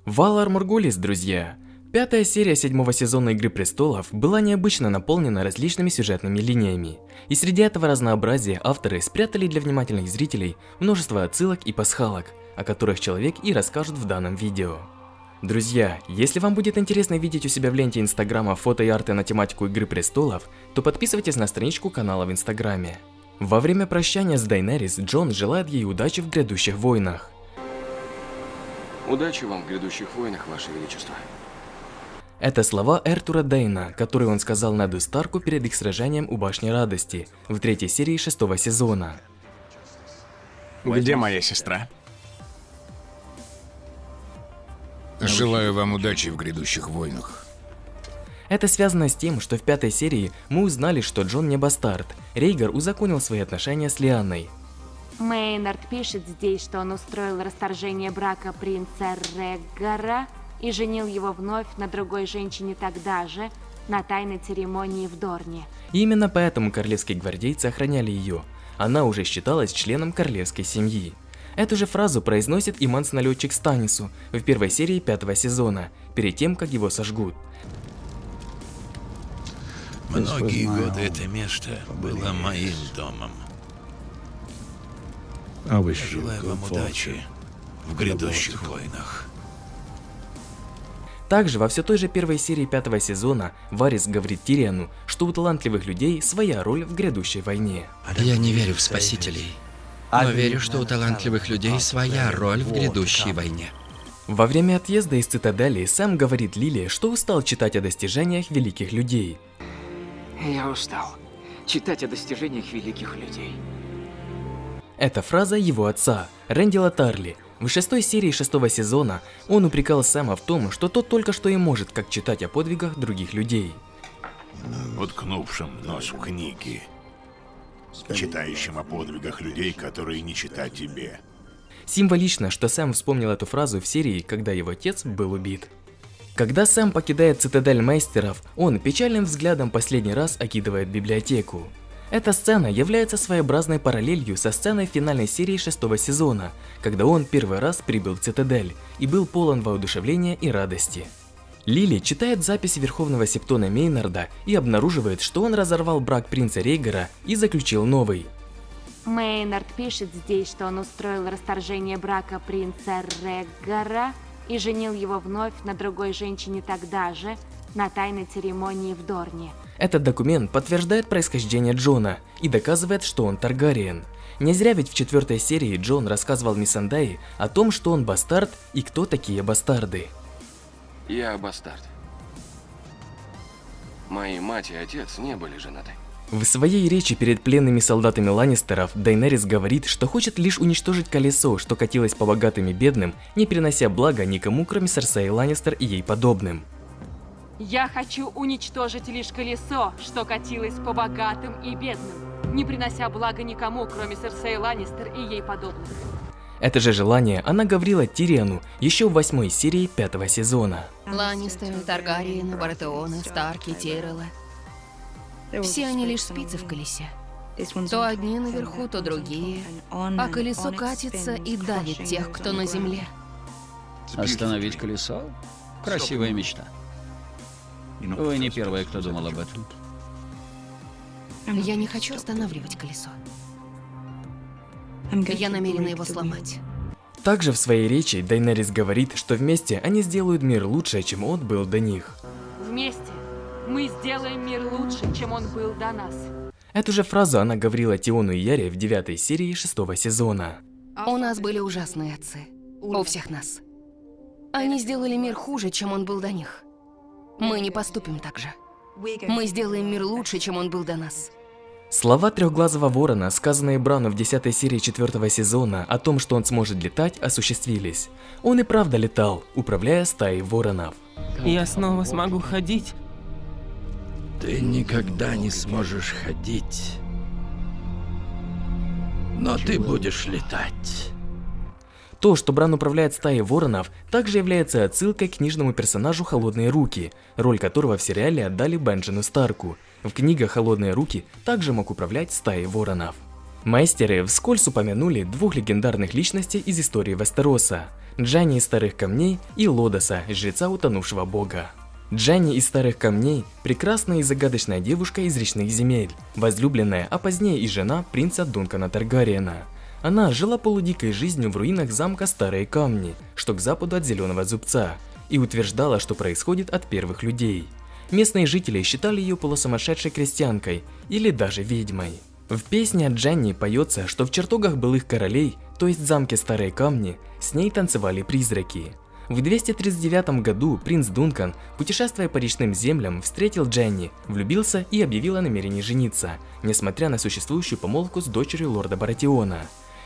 Валар Моргулис, друзья! Пятая серия седьмого сезона Игры Престолов была необычно наполнена различными сюжетными линиями. И среди этого разнообразия авторы спрятали для внимательных зрителей множество отсылок и пасхалок, о которых человек и расскажет в данном видео. Друзья, если вам будет интересно видеть у себя в ленте инстаграма фото и арты на тематику Игры Престолов, то подписывайтесь на страничку канала в инстаграме. Во время прощания с Дайнерис Джон желает ей удачи в грядущих войнах. Удачи вам в грядущих войнах, Ваше Величество. Это слова Эртура Дейна, которые он сказал Неду Старку перед их сражением у Башни Радости в третьей серии шестого сезона. Где моя сестра? Желаю вам удачи в грядущих войнах. Это связано с тем, что в пятой серии мы узнали, что Джон не бастард. Рейгар узаконил свои отношения с Лианной. Мейнард пишет здесь, что он устроил расторжение брака принца Регара и женил его вновь на другой женщине тогда же, на тайной церемонии в Дорне. И именно поэтому королевские гвардейцы охраняли ее. Она уже считалась членом королевской семьи. Эту же фразу произносит и Манс-налетчик Станису в первой серии пятого сезона, перед тем, как его сожгут. Многие годы это место было моим домом. Желаю вам удачи в грядущих войнах. Также во все той же первой серии пятого сезона Варис говорит Тириану, что у талантливых людей своя роль в грядущей войне. Я не верю в спасителей, но верю, что у талантливых людей своя роль в грядущей войне. Во время отъезда из цитадели Сэм говорит Лиле, что устал читать о достижениях великих людей. Я устал читать о достижениях великих людей. Это фраза его отца, Рэндила Тарли. В шестой серии шестого сезона он упрекал Сэма в том, что тот только что и может как читать о подвигах других людей. Уткнувшим нос в книги, читающим о подвигах людей, которые не читают тебе. Символично, что Сэм вспомнил эту фразу в серии, когда его отец был убит. Когда Сэм покидает цитадель Мейстеров, он печальным взглядом последний раз окидывает библиотеку. Эта сцена является своеобразной параллелью со сценой финальной серии шестого сезона, когда он первый раз прибыл в цитадель и был полон воодушевления и радости. Лили читает записи Верховного Септона Мейнарда и обнаруживает, что он разорвал брак принца Рейгара и заключил новый. Мейнард пишет здесь, что он устроил расторжение брака принца Регара и женил его вновь на другой женщине тогда же, на тайной церемонии в Дорне. Этот документ подтверждает происхождение Джона и доказывает, что он Таргариен. Не зря ведь в четвертой серии Джон рассказывал Миссандае о том, что он бастард и кто такие бастарды. Я бастард. Мои мать и отец не были женаты. В своей речи перед пленными солдатами Ланнистеров Дайнерис говорит, что хочет лишь уничтожить колесо, что катилось по богатым и бедным, не принося блага никому, кроме Серсеи Ланнистер и ей подобным. Я хочу уничтожить лишь колесо, что катилось по богатым и бедным, не принося блага никому, кроме Серсеи Ланнистер и ей подобных. Это же желание она говорила Тириану еще в 8 серии 5 сезона. Ланнистеры, Таргариены, Баратеоны, Старки, Тиреллы. Все они лишь спицы в колесе. То одни наверху, то другие. А колесо катится и давит тех, кто на земле. Остановить колесо? Красивая мечта. Вы не первые, кто думал об этом. Я не хочу останавливать колесо. Я намерена его сломать. Также в своей речи Дайнерис говорит, что вместе они сделают мир лучше, чем он был до них. Вместе мы сделаем мир лучше, чем он был до нас. Эту же фразу она говорила Тиону и Яре в 9 серии 6 сезона. У нас были ужасные отцы. У всех нас. Они сделали мир хуже, чем он был до них. Мы не поступим так же. Мы сделаем мир лучше, чем он был до нас. Слова трехглазого ворона, сказанные Брану в 10 серии 4 сезона о том, что он сможет летать, осуществились. Он и правда летал, управляя стаей воронов. Я снова смогу ходить. Ты никогда не сможешь ходить, но ты будешь летать. То, что Бран управляет стаей воронов, также является отсылкой к книжному персонажу «Холодные руки», роль которого в сериале отдали Бенджину Старку. В книгах «Холодные руки» также мог управлять стаей воронов. Мастеры вскользь упомянули двух легендарных личностей из истории Вестероса – Джанни из Старых Камней и Лодоса, жреца утонувшего бога. Джанни из Старых Камней – прекрасная и загадочная девушка из речных земель, возлюбленная, а позднее и жена принца Дункана Таргариена. Она жила полудикой жизнью в руинах замка Старые Камни, что к западу от Зеленого Зубца, и утверждала, что происходит от первых людей. Местные жители считали ее полусумасшедшей крестьянкой или даже ведьмой. В песне о Джанни поется, что в чертогах былых королей, то есть замке Старые Камни, с ней танцевали призраки. В 239 году принц Дункан, путешествуя по речным землям, встретил Джанни, влюбился и объявил о намерении жениться, несмотря на существующую помолвку с дочерью лорда Баратиона.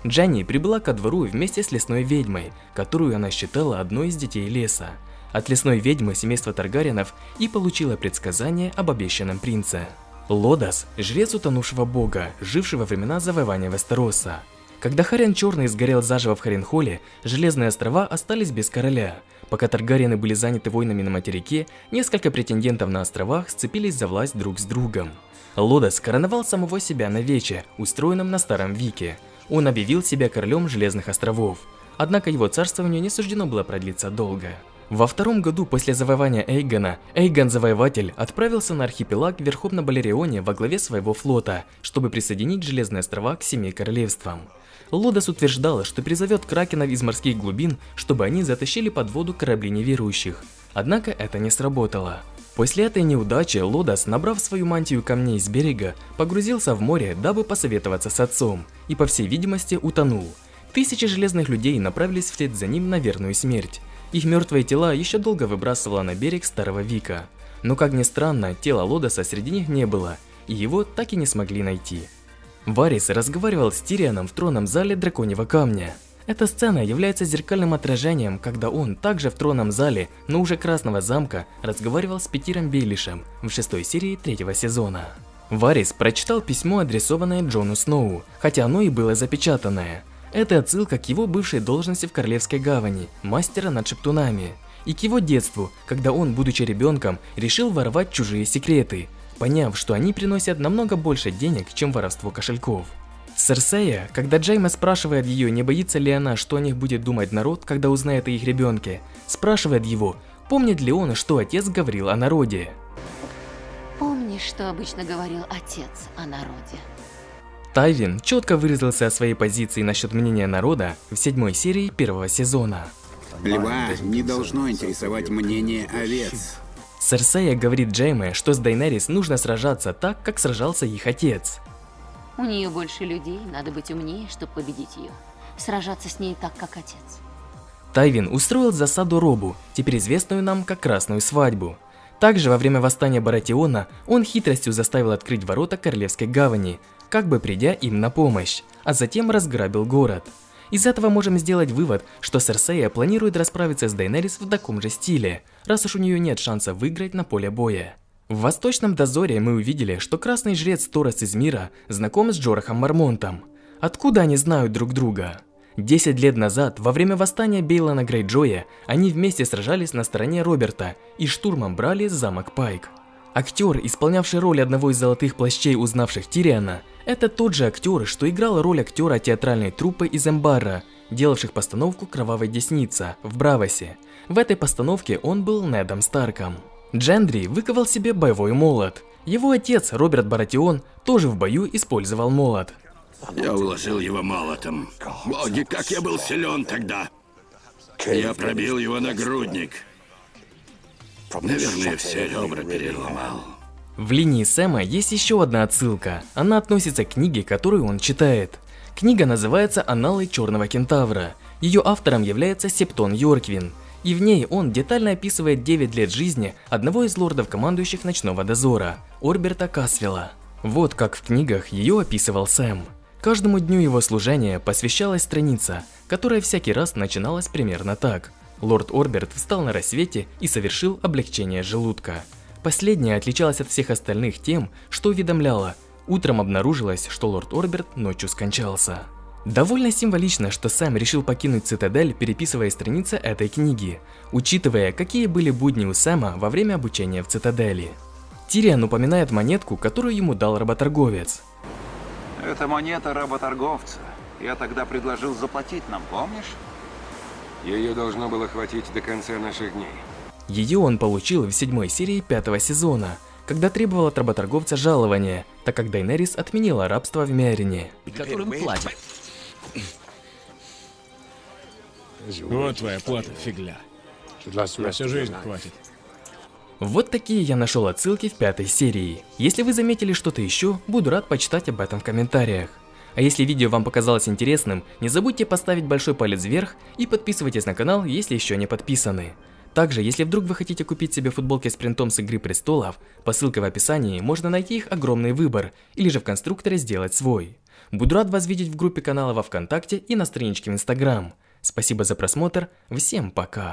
Джанни прибыла ко двору вместе с лесной ведьмой, которую она считала одной из детей леса. От лесной ведьмы семейства Таргариенов и получила предсказание об обещанном принце. Лодос – жрец утонувшего бога, живший во времена завоевания Вестероса. Когда Харен Черный сгорел заживо в Харенхолле, Железные острова остались без короля. Пока Таргариены были заняты войнами на материке, несколько претендентов на островах сцепились за власть друг с другом. Лодос короновал самого себя на вече, устроенном на Старом Вике. Он объявил себя королем Железных островов. Однако его царствованию не суждено было продлиться долго. Во втором году после завоевания Эйгона, Эйгон-завоеватель отправился на архипелаг верхом на Балерионе во главе своего флота, чтобы присоединить Железные острова к 7 королевствам. Лодос утверждал, что призовет кракенов из морских глубин, чтобы они затащили под воду корабли неверующих. Однако это не сработало. После этой неудачи Лодос, набрав свою мантию камней с берега, погрузился в море, дабы посоветоваться с отцом, и, по всей видимости, утонул. Тысячи железных людей направились вслед за ним на верную смерть. Их мертвые тела еще долго выбрасывало на берег Старого Вика. Но, как ни странно, тела Лодоса среди них не было, и его так и не смогли найти. Варис разговаривал с Тирионом в тронном зале Драконьего Камня. Эта сцена является зеркальным отражением, когда он также в тронном зале, но уже Красного замка, разговаривал с Петиром Бейлишем в 6 серии 3-го сезона. Варис прочитал письмо, адресованное Джону Сноу, хотя оно и было запечатанное. Это отсылка к его бывшей должности в Королевской гавани, мастера над шептунами, и к его детству, когда он, будучи ребенком, решил воровать чужие секреты, поняв, что они приносят намного больше денег, чем воровство кошельков. Серсея, когда Джейме спрашивает ее, не боится ли она, что о них будет думать народ, когда узнает о их ребенке, спрашивает его, помнит ли он, что отец говорил о народе. Помнишь, что обычно говорил отец о народе? Тайвин четко выразился о своей позиции насчет мнения народа в 7 серии 1-го сезона. Льва не должно интересовать мнение овец. Серсея говорит Джейме, что с Дейнерис нужно сражаться так, как сражался их отец. У нее больше людей, надо быть умнее, чтобы победить ее. Сражаться с ней так, как отец. Тайвин устроил засаду Робу, теперь известную нам как Красную свадьбу. Также во время восстания Баратиона он хитростью заставил открыть ворота Королевской гавани, как бы придя им на помощь, а затем разграбил город. Из этого можем сделать вывод, что Серсея планирует расправиться с Дейнерис в таком же стиле, раз уж у нее нет шанса выиграть на поле боя. В Восточном дозоре мы увидели, что красный жрец Торос из мира знаком с Джорахом Мармонтом. Откуда они знают друг друга? 10 лет назад, во время восстания Бейлона Грейджоя, они вместе сражались на стороне Роберта и штурмом брали замок Пайк. Актер, исполнявший роль одного из золотых плащей, узнавших Тириона, это тот же актер, что играл роль актера театральной труппы из Эмбарра, делавших постановку «Кровавая десница» в Бравосе. В этой постановке он был Недом Старком. Джендри выковал себе боевой молот. Его отец, Роберт Баратион, тоже в бою использовал молот. Я уложил его молотом. Боги, как я был силен тогда! Я пробил его нагрудник. Наверное, все ребра переломал. В линии Сэма есть еще одна отсылка. Она относится к книге, которую он читает. Книга называется «Анналы Черного Кентавра». Ее автором является Септон Йорквин. И в ней он детально описывает 9 лет жизни одного из лордов-командующих Ночного Дозора, Орберта Касвелла. Вот как в книгах ее описывал Сэм. Каждому дню его служения посвящалась страница, которая всякий раз начиналась примерно так. Лорд Орберт встал на рассвете и совершил облегчение желудка. Последняя отличалась от всех остальных тем, что уведомляла: утром обнаружилось, что лорд Орберт ночью скончался. Довольно символично, что Сэм решил покинуть Цитадель, переписывая страницы этой книги, учитывая, какие были будни у Сэма во время обучения в Цитадели. Тирион упоминает монетку, которую ему дал работорговец. Это монета работорговца. Я тогда предложил заплатить нам, помнишь? Ее должно было хватить до конца наших дней. Ее он получил в 7-й серии 5-го сезона, когда требовал от работорговца жалования, так как Дейнерис отменила рабство в Миарине. Которым платят. Вот твоя плата, фигля. На всю жизнь хватит. Вот такие я нашел отсылки в 5-й серии. Если вы заметили что-то еще, буду рад почитать об этом в комментариях. А если видео вам показалось интересным, не забудьте поставить большой палец вверх и подписывайтесь на канал, если еще не подписаны. Также, если вдруг вы хотите купить себе футболки с принтом с Игры Престолов, по ссылке в описании можно найти их огромный выбор, или же в конструкторе сделать свой. Буду рад вас видеть в группе канала во ВКонтакте и на страничке в Инстаграм. Спасибо за просмотр, всем пока!